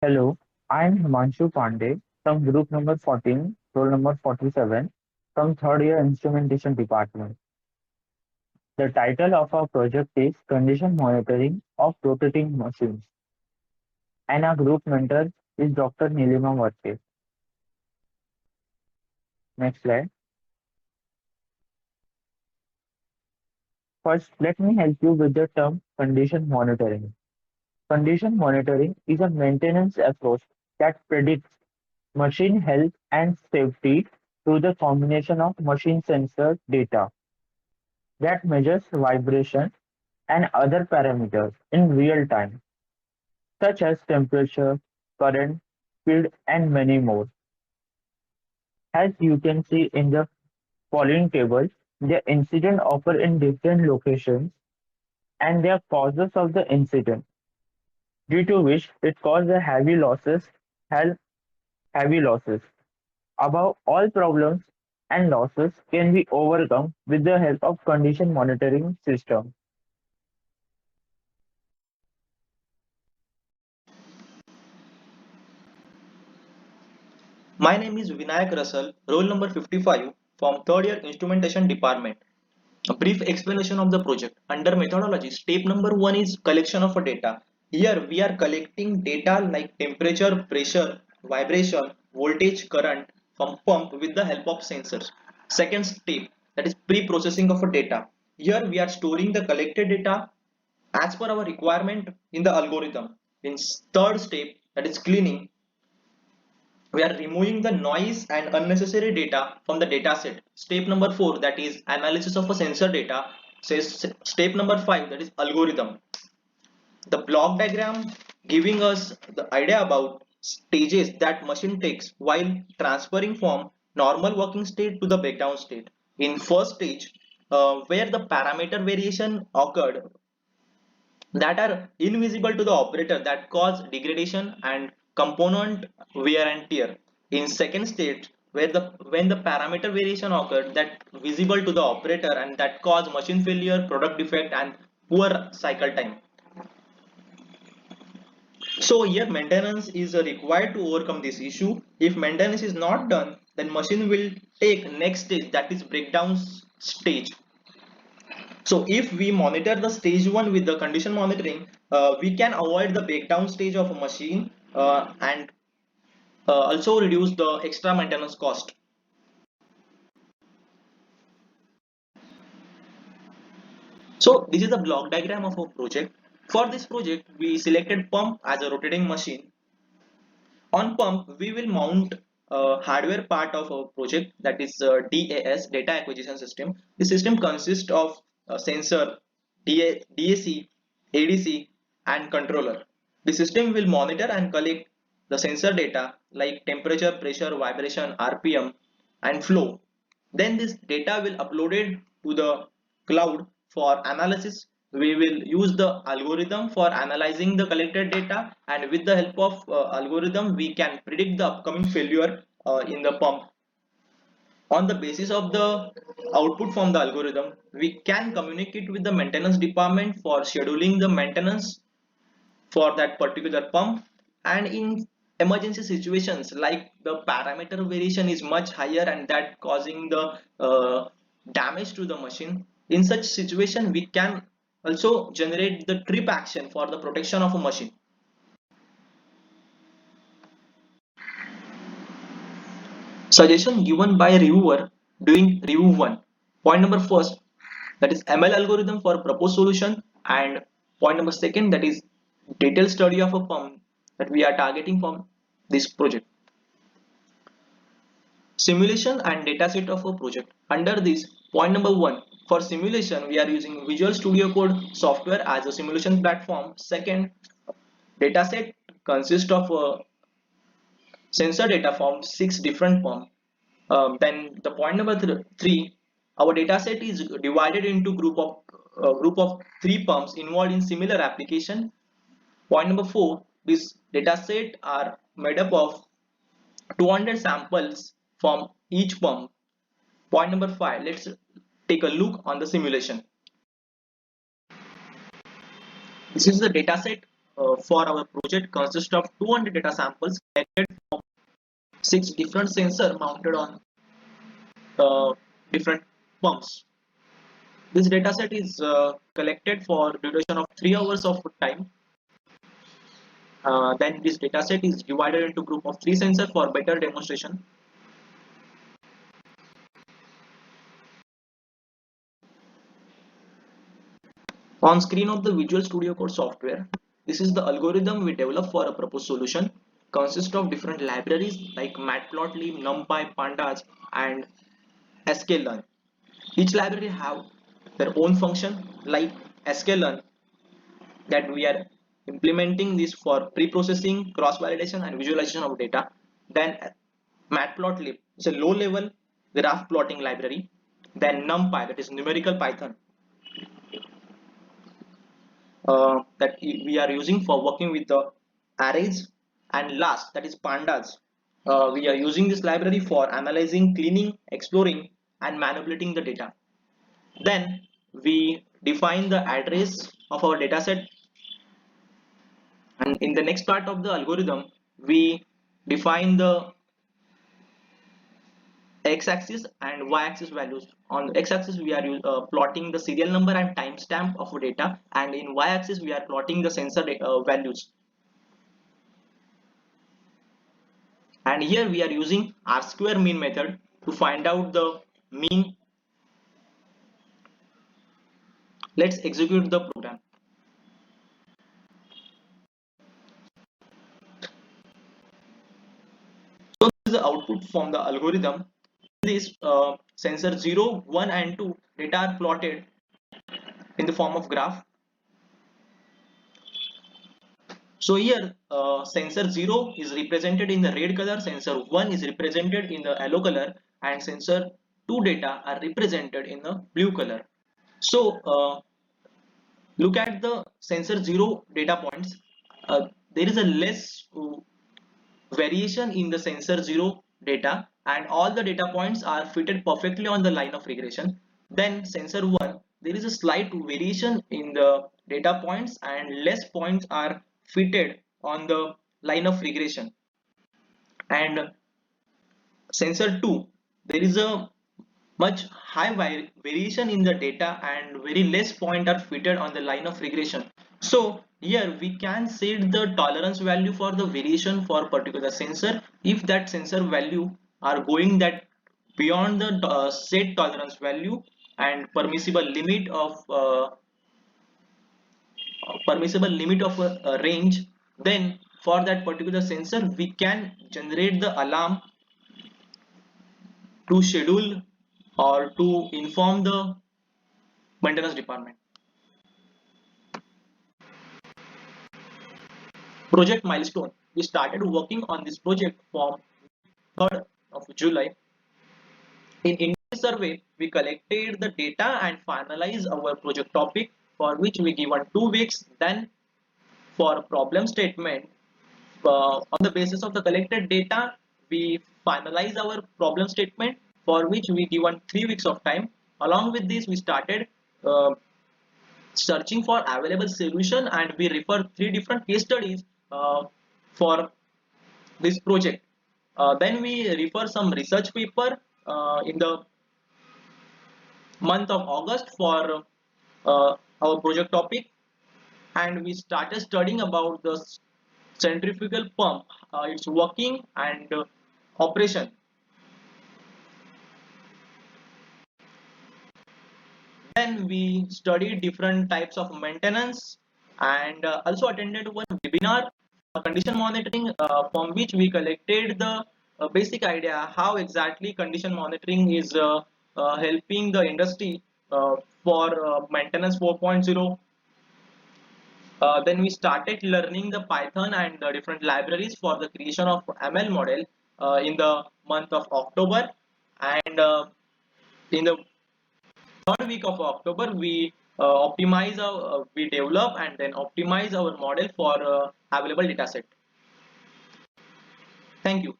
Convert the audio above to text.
Hello, I am Himanshu Pandey from group number 14, roll number 47, from third year instrumentation department. The title of our project is Condition Monitoring of Rotating Machines, and our group mentor is Dr. Nilima Varke. Next slide. First, let me help you with the term condition monitoring. Condition monitoring is a maintenance approach that predicts machine health and safety through the combination of machine sensor data that measures vibration and other parameters in real time, such as temperature, current, speed, and many more. As you can see in the following table, the incident occur in different locations and their causes of the incident, due to which it caused the hel- heavy losses. Above all problems and losses can be overcome with the help of condition monitoring system. My name is Vinayak Russell, roll number 55 from third year instrumentation department. A brief explanation of the project. Under methodology, step number 1 is collection of data. Here we are collecting data like temperature, pressure, vibration, voltage, current from pump with the help of sensors. Second step, that is pre-processing of data. Here we are storing the collected data as per our requirement in the algorithm. In third step, that is cleaning, we are removing the noise and unnecessary data from the data set. Step number 4, that is analysis of a sensor data. Says step number 5, that is algorithm. The block diagram giving us the idea about stages that machine takes while transferring from normal working state to the breakdown state. In first stage, where the parameter variation occurred that are invisible to the operator that cause degradation and component wear and tear. In second state, where the when the parameter variation occurred that visible to the operator and that cause machine failure, product defect and poor cycle time. So here maintenance is required to overcome this issue. If maintenance is not done, then machine will take next stage, that is breakdown stage. So if we monitor the stage 1 with the condition monitoring, we can avoid the breakdown stage of a machine and also reduce the extra maintenance cost. So this is the block diagram of our project. For this project, we selected pump as a rotating machine. On pump, we will mount hardware part of our project, that is DAS, data acquisition system. The system consists of sensor, DAC, ADC and controller. The system will monitor and collect the sensor data like temperature, pressure, vibration, RPM and flow. Then this data will uploaded to the cloud for analysis. We will use the algorithm for analyzing the collected data, and with the help of algorithm we can predict the upcoming failure in the pump. On the basis of the output from the algorithm, we can communicate with the maintenance department for scheduling the maintenance for that particular pump. And in emergency situations like the parameter variation is much higher and that causing the damage to the machine, in such situation we can also generate the trip action for the protection of a machine. Suggestion given by reviewer during review 1. Point number first, that is ML algorithm for proposed solution, and point number second, that is detailed study of a pump that we are targeting from this project. Simulation and dataset of a project. Under this, point number 1, for simulation we are using Visual Studio Code software as a simulation platform. Second, dataset consists of sensor data from 6 different pumps. Then the point number 3, our dataset is divided into group of 3 pumps involved in similar application. Point number 4, this dataset are made up of 200 samples from each pump. Point number 5, let's take a look on the simulation. This is the dataset for our project consists of 200 data samples collected from 6 different sensors mounted on different pumps. This dataset is collected for duration of 3 hours of time. Then this dataset is divided into group of 3 sensors for better demonstration. On screen of the Visual Studio Code software, this is the algorithm we develop for a proposed solution. Consists of different libraries like Matplotlib, NumPy, Pandas, and sklearn. Each library have their own function like sklearn, that we are implementing this for pre-processing, cross-validation, and visualization of data. Then Matplotlib is a low-level graph plotting library. Then NumPy, that is numerical Python, that we are using for working with the arrays. And last, that is Pandas. We are using this library for analyzing, cleaning, exploring, and manipulating the data. Then we define the address of our dataset, and in the next part of the algorithm we define the x-axis and y-axis values. On the x-axis we are plotting the serial number and timestamp of data, and in y-axis we are plotting the sensor values. And here we are using R-square mean method to find out the mean. Let's execute the program. So this is the output from the algorithm. This sensor 0, 1 and 2 data are plotted in the form of graph. So here sensor 0 is represented in the red color, sensor 1 is represented in the yellow color, and sensor 2 data are represented in the blue color. So look at the sensor 0 data points. There is a less variation in the sensor 0 data, and all the data points are fitted perfectly on the line of regression. Then sensor 1, there is a slight variation in the data points and less points are fitted on the line of regression. And sensor 2, there is a much high variation in the data and very less point are fitted on the line of regression. So here we can set the tolerance value for the variation for particular sensor. If that sensor value are going that beyond the set tolerance value and permissible limit of a range, then for that particular sensor we can generate the alarm to schedule or to inform the maintenance department. Project milestone. We started working on this project from 3rd of July. In India survey, we collected the data and finalized our project topic, for which we given 2 weeks. Then for problem statement, on the basis of the collected data, we finalize our problem statement, for which we given 3 weeks of time. Along with this, we started searching for available solution, and we refer 3 different case studies for this project. Then we refer some research paper in the month of August for our project topic, and we started studying about the centrifugal pump, its working and operation. Then we studied different types of maintenance and also attended one webinar, condition monitoring, from which we collected the basic idea how exactly condition monitoring is helping the industry for maintenance 4.0. Then we started learning the Python and the different libraries for the creation of ML model in the month of October, and in the 3rd week of October we develop and then optimize our model for available dataset. Thank you.